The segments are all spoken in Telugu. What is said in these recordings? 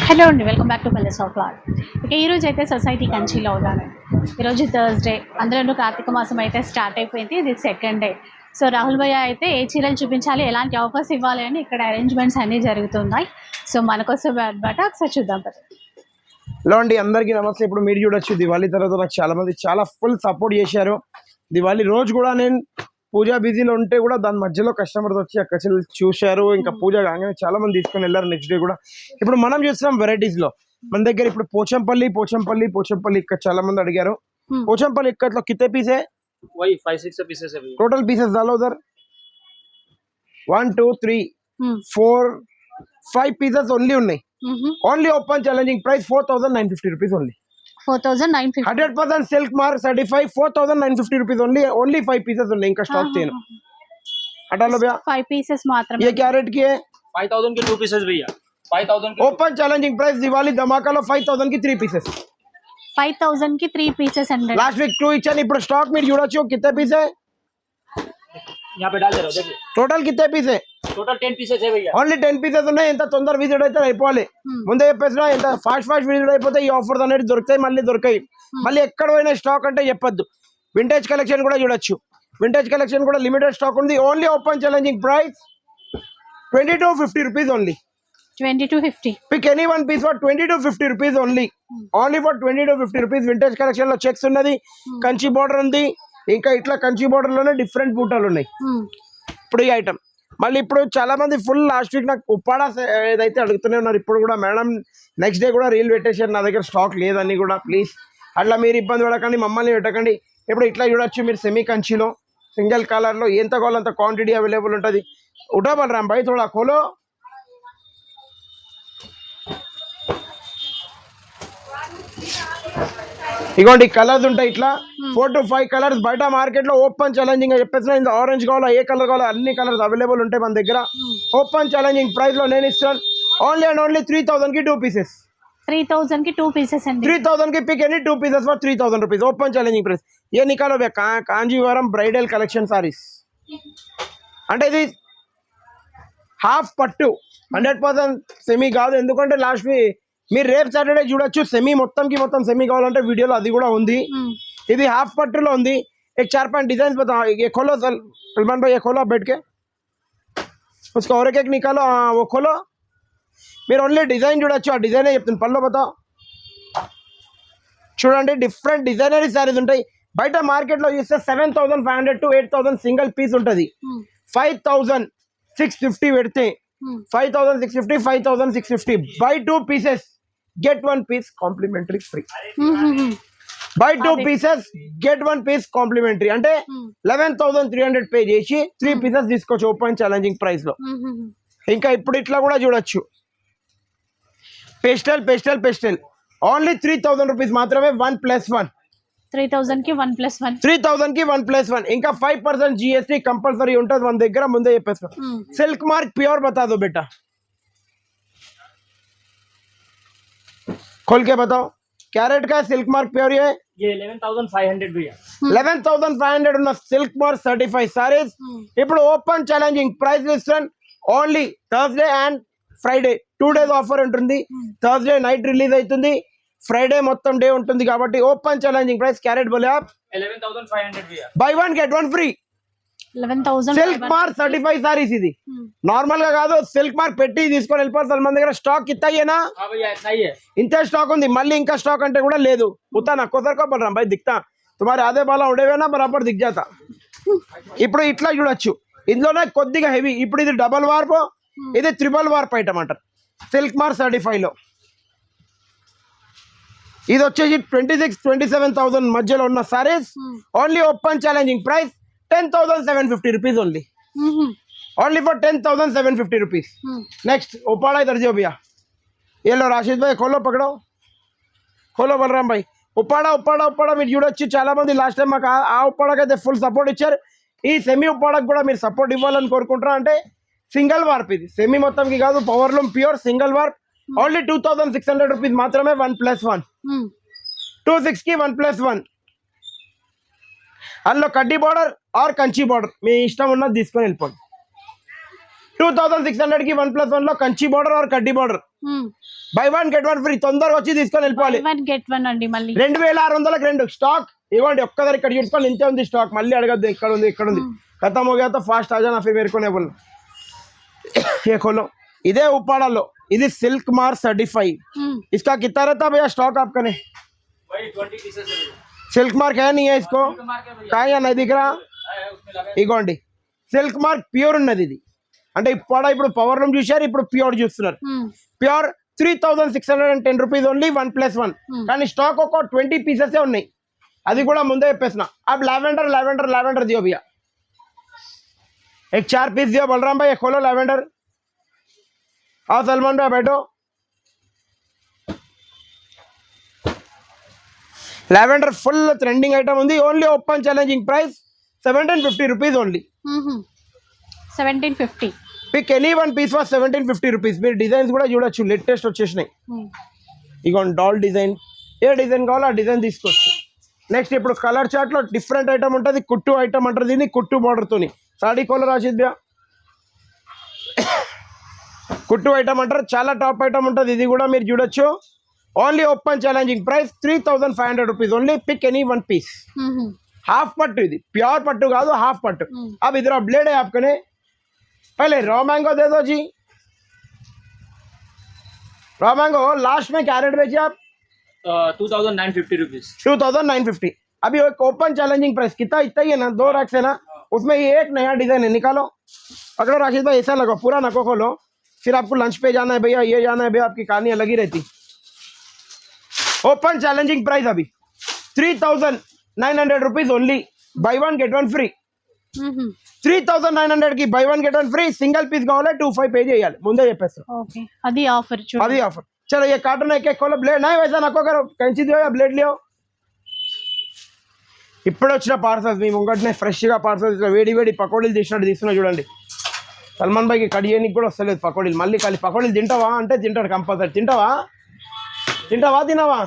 హలో అండి, welcome back to palace of flower. ఇక ఈరోజు అయితే సొసైటీ కంచిలో ఉన్నానండి. ఈరోజు థర్స్డే, అందులో కార్తీక మాసం అయితే స్టార్ట్ అయిపోయింది. ఇది సెకండ్ డే. సో రాహుల్ భయ్య అయితే ఏ చీరలు చూపించాలి, ఎలాంటి ఆఫర్స్ ఇవ్వాలి అని ఇక్కడ అరేంజ్మెంట్స్ అన్నీ జరుగుతున్నాయి. సో మన కోసం అనమాట, ఒకసారి చూద్దాం. హలో అండి, అందరికీ నమస్తే. ఇప్పుడు మీరు చూడొచ్చు, దివాళీ తర్వాత నాకు చాలా మంది చాలా ఫుల్ సపోర్ట్ చేశారు. దివాళీ రోజు కూడా నేను పూజ బిజీలో ఉంటే కూడా దాని మధ్యలో కస్టమర్స్ వచ్చి అక్కడ చూశారు. ఇంకా పూజ కాగానే చాలా మంది తీసుకొని వెళ్ళారు. నెక్స్ట్ డే కూడా ఇప్పుడు మనం చూస్తున్నాం వెరైటీస్ లో మన దగ్గర ఇప్పుడు పోచంపల్లి ఇక్కడ చాలా మంది అడిగారు. పోచంపల్లి ఇక్కడ కితే పీసే वही 5-6 पीसेस है भैया. टोटल पीसेस डालो उधर 1 2 3 4 5 पीसेस ओनली ఉన్నాయి. Only open challenging price 4950 rupees only. 4950 100% silk mark certified 4950 rupees only 5 pieces ఉన్నాయి. ఇంకా స్టాక్ చేయను. हटा लो भैया, 5 पीसेस మాత్రమే. ये क्या रेट की है? 5000 के 2 पीसेस भैया. 5000 के ओपन चैलेंजिंग प्राइस दिवाली धमाका लो 5000 की 3 पीसेस. 5000 की 3 पीसेस అండి. लास्ट वीक 2 ఇచ్చాను. ఇప్పుడు స్టాక్ మీరు చూడొచ్చు. कितने पीस है यहाँ पे डाल दे रहा हूं. देखिए टोटल कितने पीस है? टोटल 10 पीसेस है भैया. ఓన్లీ 10 పీసెస్ ఉన్నాయి. ఎంత తొందర విజిట్ అయితే అయిపోవాలి. ముందే చెప్పేసినా ఎంత ఫాస్ట్ విజిట్ అయిపోతే ఈ ఆఫర్స్ అనేది దొరుకుతాయి, మళ్ళీ దొరకాయి. మళ్ళీ ఎక్కడ పోయినా స్టాక్ అంటే చెప్పొద్దు. వింటేజ్ కలెక్షన్ కూడా చూడొచ్చు. వింటేజ్ కలెక్షన్ కూడా లిమిటెడ్ స్టాక్ ఉంది. Only open challenging price 2250 rupees only. 2250. Pick any one piece for 2250 rupees only. Only for 2250 rupees. Vintage collection లో చెక్స్ ఉన్నది, కంచి బోర్డర్ ఉంది. ఇంకా ఇట్లా కంచి బోర్డర్ లోనే డిఫరెంట్ బూటాలు ఉన్నాయి. ఇప్పుడు ఈ ఐటమ్ మళ్ళీ ఇప్పుడు చాలా మంది ఫుల్ లాస్ట్ వీక్ నాకు ఉప్పాడా ఏదైతే అడుగుతూనే ఉన్నారు. ఇప్పుడు కూడా మేడం నెక్స్ట్ డే కూడా రీల్ పెట్టేసారు, నా దగ్గర స్టాక్ లేదని కూడా. ప్లీజ్ అట్లా మీరు ఇబ్బంది పడకండి, మమ్మల్ని పెట్టకండి. ఇప్పుడు ఇట్లా చూడొచ్చు మీరు సెమీ కంచిలో సింగిల్ కలర్ లో ఎంత కావాలో అంత క్వాంటిటీ అవైలబుల్ ఉంటుంది. ఉఠా బలరామ్ భాయ్ థోడా ఖోలో. ఇగోండి కలర్స్ ఉంటాయి ఇట్లా 4 to 5 కలర్స్. బయట మార్కెట్ లో ఓపెన్ ఛాలెంజింగ్ గా చెప్పేసిన ఇంత ఆరెంజ్ కావాలా, ఏ కలర్ కావాలా, అన్ని కలర్స్ అవైలబుల్ ఉంటాయి మన దగ్గర. ఓపెన్ ఛాలెంజింగ్ ప్రైస్ లో నేను ఇస్తాను ఓన్లీ అండ్ ఓన్లీ 3000 की 2 पीसेस. 3000 की 2 पीसेस అండి. 3000 की pick any 2 pieces for 3000 rupees. Open challenging price. ये निकालो भैया कांजीवरम ब्राइडल कलेक्शन सारीस. అంటే ఇది హాఫ్ పట్టు 100% సెమీ కాదు. ఎందుకంటే లాస్ట్ మీరు రేపు సాటర్డే చూడొచ్చు. సెమీ మొత్తంకి మొత్తం సెమీ కావాలంటే వీడియోలో అది కూడా ఉంది. ఇది హాఫ్ పట్టులో ఉంది. एक 4-5 डिजाइन बताओ. ये खोलो सलमान भाई, ये खोलो बैठ के उसका और एक निकालो. वो खोलो. మీరు ఓన్లీ డిజైన్ చూడొచ్చు. ఆ డిజైనే చెప్తాను. పళ్ళు బతావు చూడండి, డిఫరెంట్ డిజైనరీ సారీస్ ఉంటాయి. బయట మార్కెట్లో చూస్తే 7500 to 8000 సింగిల్ పీస్ ఉంటుంది. 5650 పెడితే 5650 5650 by 2 pieces get 1 piece complimentary free. By 2 pieces get 1 piece complimentary అంటే 11300 పే చేసి 3 pieces తీసుకోవచ్చు ఓపెన్ ఛాలెంజింగ్ ప్రైస్ లో. ఇంకా ఇప్పుడు ఇట్లా కూడా చూడొచ్చు. पेस्टल ओनली 3000 रुपीस మాత్రమే 1+1. 3000 की 1+1. 3000 की 1+1. ఇంకా 5% जीएसटी कंपलसरी ఉంటుంది మన దగ్గర. ముందే చెప్పేస్తా. सिल्क मार्क प्योर बता दो बेटा, खोल के बताओ. क्या रेट का है सिल्क मार्क प्योर? ये 11500 भैया. 11500 ఉన్న సిల్క్ మార్క్ సర్టిఫైడ్ సారీస్ ఇప్పుడు ఓపెన్ ఛాలెంజింగ్ ప్రైస్ ఇస్తాను. Only Thursday and Friday 2 days offer ఉంటుంది. థర్స్డే నైట్ రిలీజ్ అవుతుంది, ఫ్రైడే మొత్తం డే ఉంటుంది. కాబట్టి ఓపెన్ ఛాలెంజింగ్ ప్రైస్ క్యారెట్ बोले आप 11500 भैया. By 1 get 1 free. 11000 silk mark certified saris. ఇది నార్మల్ గా కాదు, సిల్క్ మార్క్ పెట్టి తీసుకొని వెళ్ళిపోతారు. మన దగ్గర స్టాక్ ఇస్తాయేనా? हां भैया इतना ही है. ఇంతే స్టాక్ ఉంది. మళ్ళీ ఇంకా స్టాక్ అంటే కూడా లేదు. ఉతా నా కొసర్ కో బోల్ రहा भाई दिखता तुम्हारे आधे बाला उड़ेवेना बराबर दिख जाता. ఇప్పుడు ఇట్లా చూడొచ్చు. ఇందులోనే కొద్దిగా హెవీ. ఇప్పుడు ఇది డబల్ వార్ప్, ఇది ట్రిపుల్ వార్ప్ ఐటమ్ అంటారు. సిల్క్ మార్క్ సర్టిఫైడ్ లో ఇది వచ్చేసి 26-27,000 మధ్యలో ఉన్న saris. Only open challenging price 10,750 rupees only. Only for 10,750 rupees. Next Uppada इधर जो भैया, ये लो राशिद भाई खोलो, पकड़ो, खोलो बलराम भाई. ఉప్పాడా మీరు చూడొచ్చు. చాలా మంది లాస్ట్ టైం మాకు ఆ ఉప్పాడకి అయితే ఫుల్ సపోర్ట్ ఇచ్చారు. ఈ సెమీ ఉప్పాడకు కూడా మీరు సపోర్ట్ ఇవ్వాలని కోరుకుంటారా? అంటే సింగిల్ వార్ప్, ఇది సెమీ మొత్తంకి కాదు, powerloom pure single warp. Only 2600 rupees మాత్రమే. 1+1 26 की 1+1. అందులో కడ్డీ బార్డర్ ఆర్ కంచి బార్డర్ మీ ఇష్టం ఉన్నది తీసుకొని వెళ్ళిపోండి. 2600 की 1+1 లో కంచి బార్డర్ और కడ్డీ బార్డర్ బై 1 గెట్ 1 ఫ్రీ. తొందరగా వచ్చి తీసుకొని వెళ్ళిపోవాలి. 1 get 1 అండి మళ్ళీ 2600కి 2 స్టాక్ ఇవ్వండి. ఒక్కదారి ఇక్కడ చూసుకోవాలి, ఇంతే ఉంది స్టాక్. మళ్ళీ అడగద్దు ఇక్కడ ఉంది ఇక్కడ ఉంది. ఖతం हो गया तो फास्ट आ जाना, फिर मेरे को नहीं बोलना. ये खोलो, इधे उपाड़ा लो. इधे सिल्क मार्क सर्टिफाई. इसका कितना रहता भैया स्टॉक आपका? ने वही 20 पीसेस है भैया. सिल्क मार्क है नहीं है इसको? कहाँ या नहीं दिख रहा? ఇగోండి సిల్క్ మార్క్ ప్యూర్ ఉన్నది ఇది. అంటే ఇప్పుడు పవర్ లూమ్ చూసారు, ఇప్పుడు ప్యూర్ చూస్తున్నారు. Pure 3610 rupees only 1+1. కానీ స్టాక్ ఒక 20 పీసెస్ ఉన్నాయి, అది కూడా ముందే చెప్పేసిన. अब लैवेंडर लैवेंडर लैवेंडर दियो भैया, एक 4 पीस दियो. बलराम भाई खोलो लैवेंडर. आओ सलमान भाई बैठो. लैवेंडर फुल ट्रेंडिंग आइटम ఉంది. Only open challenging price 1750 rupees only. 1750. Pick any one piece for 1750 rupees. మీరు డిజైన్స్ కూడా చూడొచ్చు, లేటెస్ట్ వచ్చేసినాయి. ఇగోండి డాల్ డిజైన్, ఏ డిజైన్ కావాలో ఆ డిజైన్ తీసుకోవచ్చు. నెక్స్ట్ ఇప్పుడు కలర్ చార్ట్ లో డిఫరెంట్ ఐటమ్ ఉంటుంది. కుట్టు ఐటమ్ అంటారు దీన్ని, కుట్టు బార్డర్ తోని. సాడీ కోలర్ రాసిద్ బ్యా, కుట్టు ఐటమ్ అంటారు. చాలా టాప్ ఐటమ్ ఉంటుంది, ఇది కూడా మీరు చూడొచ్చు. Only open challenging price 3500 rupees only. Pick any one piece. Half पट्टू, ఇది प्योर पट्टू का हाफ पट्टू. अब इधर ब्लेड है आपके ने. पहले रॉ मैंगो दे दो जी. रॉ मैंगो लास्ट में क्या रेट बेचे आप? 2950 रुपीज. 2950. अभी एक ओपन चैलेंजिंग प्राइस कितना इतना ही है ना, 2 रैक्स है ना, उसमें ये एक नया डिजाइन है. निकालो, पकड़ो राशिद भाई, ऐसा लगो पूरा नको खोलो. फिर आपको लंच पे जाना है भैया, ये जाना है भैया, आपकी कहानियां लगी रहती. ओपन चैलेंजिंग प्राइस अभी 3900 rupees only. Buy 1 get 1 free. 3900 కి buy 1 get 1 free. Single piece కావాలి 25 పే చేయాలి, ముందే చెప్పేస్తాను. ఓకే, అది ఆఫర్ చూడండి, అది ఆఫర్. चलो ये कार्टन है, एक खोलो. ब्लेड नहीं वैसा नको करो, कैंची दियो या ब्लेड लियो. ఇప్పుడు వచ్చిన పార్సల్స్ మీ ముంగటనే ఫ్రెష్గా పార్సల్స్ వేడి వేడి పకోడీలు తీసినట్టు తీస్తున్నా చూడండి. సల్మాన్ భాయ్కి కట్ చేయడానికి కూడా వస్తలేదు పకోడీలు. మళ్ళీ ఖాళీ పకోడీలు తింటావా అంటే తింటాడు కంపల్సరీ. తింటావా తింటావా తినావా?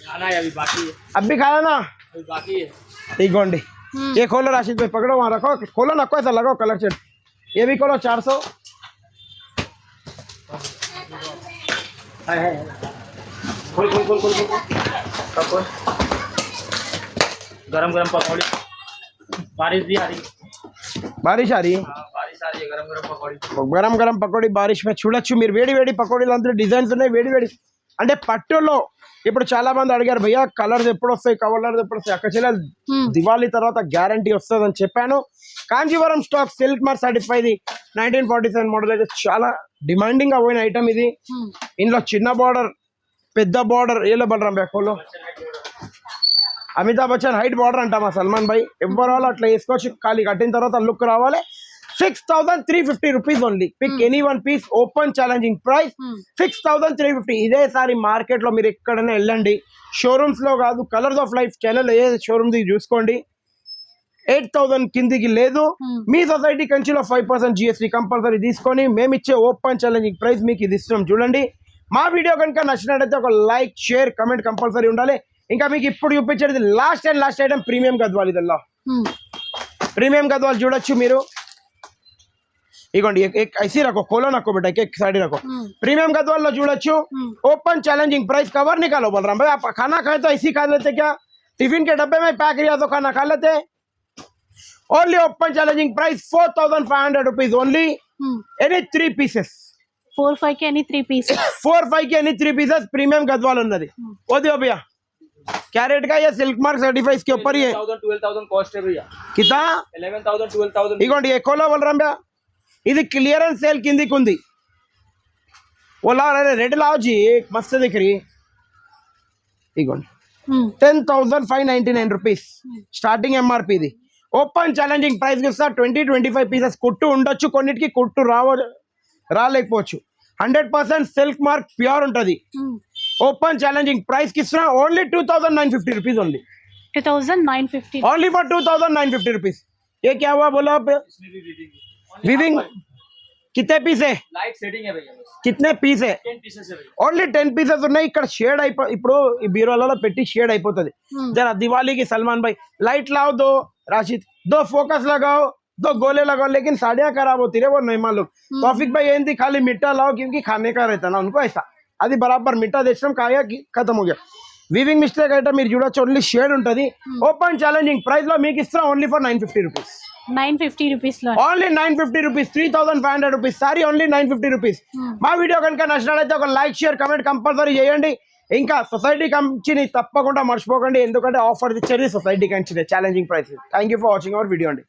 खाना है अभी बाकी है. అబ్బి కాదనా अभी बाकी है. इगोंडी ये खोलो राशिद भाई, पकड़ो वहाँ रखो. खोलो नको ऐसा लगाओ कलर सेट. ये भी खोलो 400. है खोल खोल खोल खोल खोल. गरम गरम पकौड़ी. बारिश भी आ रही है. बारिश आ रही है. बारिश आ रही है. गरम गरम पकौड़ी. గరం గరం పకోడీ బారిష్ మే చూడొచ్చు మీరు. వేడి వేడి పకోడీలు అందరూ డిజైన్స్ ఉన్నాయి వేడి వేడి. అంటే పట్టులో ఇప్పుడు చాలా మంది అడిగారు భయ్యా కలర్స్ ఎప్పుడు వస్తాయి, కలర్స్ ఎప్పుడు వస్తాయి. అక్కడ చెల్లెలు దివాళీ తర్వాత గ్యారంటీ వస్తుంది అని చెప్పాను. Kanjeevaram stock silk mark certified 1947 model అయితే చాలా డిమాండింగ్ గా పోయిన ఐటమ్ ఇది. ఇందులో చిన్న బార్డర్, పెద్ద బార్డర్, ఏలో బలరాం బ్యాకోలో అమితాబ్ బచ్చన్ హైట్ బార్డర్ అంటామా సల్మాన్ భాయ్. ఎవరు వాళ్ళు అట్లా వేసుకోవచ్చు, ఖాళీ కట్టిన తర్వాత లుక్ రావాలి. 6350 rupees only. Pick any one piece. Open challenging price 6350. ఇదే సారి మార్కెట్ లో మీరు ఎక్కడైనా వెళ్ళండి, షోరూమ్స్ లో కాదు, colours of life channel A showroom చూసుకోండి, 8000 కిందికి లేదు. మీ సొసైటీ కంచిలో 5% GST కంపల్సరీ తీసుకొని మేము ఇచ్చే ఓపెన్ ఛాలెంజింగ్ ప్రైస్ మీకు ఇది ఇస్తున్నాం చూడండి. మా వీడియో కనుక నచ్చినట్టయితే ఒక లైక్, షేర్, కమెంట్ కంపల్సరీ ఉండాలి. ఇంకా మీకు ఇప్పుడు చూపించేది లాస్ట్ ఐటమ్ ప్రీమియం గద్వాల్. ఇదల్లా ప్రీమియం గద్వాల్ చూడొచ్చు మీరు. ఇగోండి ఐసీ రకో, కోలో నక్కో బేటా, एक साइड रखो. प्रीमियम गद्वाल लो చూడొచ్చు. Open challenging price. कवर निकालो बलराम भाई, आप खाना खाए तो ऐसी खा लेते क्या? टिफिन के डब्बे में पैक किया तो खाना खा लेते. Only open challenging price 4500 rupees only. Any 3 pieces. 4-5 के एनी 3 पीस. 4-5 के एनी 3 पीसेस प्रीमियम गद्वाल ఉన్నది. वो दियो भैया. क्या रेट का? ये सिल्क मार्क सर्टिफाइड के ऊपर ही है. 12,000 कॉस्ट है भैया. कितना? 11,000 12,000. ఇగోండి ये खोलो बलराम भैया. ఇది క్లియరెన్స్ సేల్ కిందికి ఉంది. ఓలా రెడ్ లావ్ జీ మస్త్ దిఖ రही. ఇగోండి 10,599 రూపీస్ స్టార్టింగ్ MRP. ఇది ఓపెన్ ఛాలెంజింగ్ ప్రైస్ కి ఇస్తా. 20-25 పీసెస్ కుట్టు ఉండొచ్చు, కొన్నిటికి కుట్టు రాలేకపోవచ్చు. 100% సిల్క్ మార్క్ ప్యూర్ ఉంటుంది. ఓపెన్ ఛాలెంజింగ్ ప్రైస్ కి ఇస్తున్నా. Only 2950 rupees only. 2950. Only for 2950 rupees. ये क्या हुआ बोलो आप? विविंग कितने पीस है? लाइट सेटिंग है भैया. कितने पीस है? 10 पीसेस है भैया. ఓన్లీ 10 పీసెస్ ఉన్నాయి. ఇక్కడ షేడ్ ఇప్పుడు ఈ బీరోలలో పెట్టి షేడ్ అయిపోతుంది. జరా దివాళీకి సల్మాన్ భాయ్ లైట్ లావ్ దో, రాషిద్ దో ఫోకస్ लगाओ. दो गोले लगाओ लेकिन साड़ियाँ खराब होती है वो नईमा लोग तौफिक भाई ఏంది खाली मिट्टा लाओ क्योंकि खाने का रहता ना उनको ऐसा అది బరాబర్ మిట్టా తెచ్చడం కాయా ఖతం हो गया వీవింగ్ మిస్టేక్ అయితే మీరు చూడొచ్చు ఓన్లీ షేడ్ ఉంటుంది ఓపెన్ ఛాలెంజింగ్ ప్రైస్ లో మీకు ఇస్తున్నా ఓన్లీ ఫర్ 950 రూపీస్ 950 రూపీస్లో only 950 rupees 3500 rupees sorry only 950 rupees మా వీడియో కనుక నచ్చినట్లయితే ఒక లైక్ షేర్ కమెంట్ కంపల్సరీ చేయండి ఇంకా సొసైటీ కంచిని తప్పకుండా మర్చిపోకండి ఎందుకంటే ఆఫర్ ఇచ్చేది సొసైటీ కంచినే challenging price thank you for watching our video అండి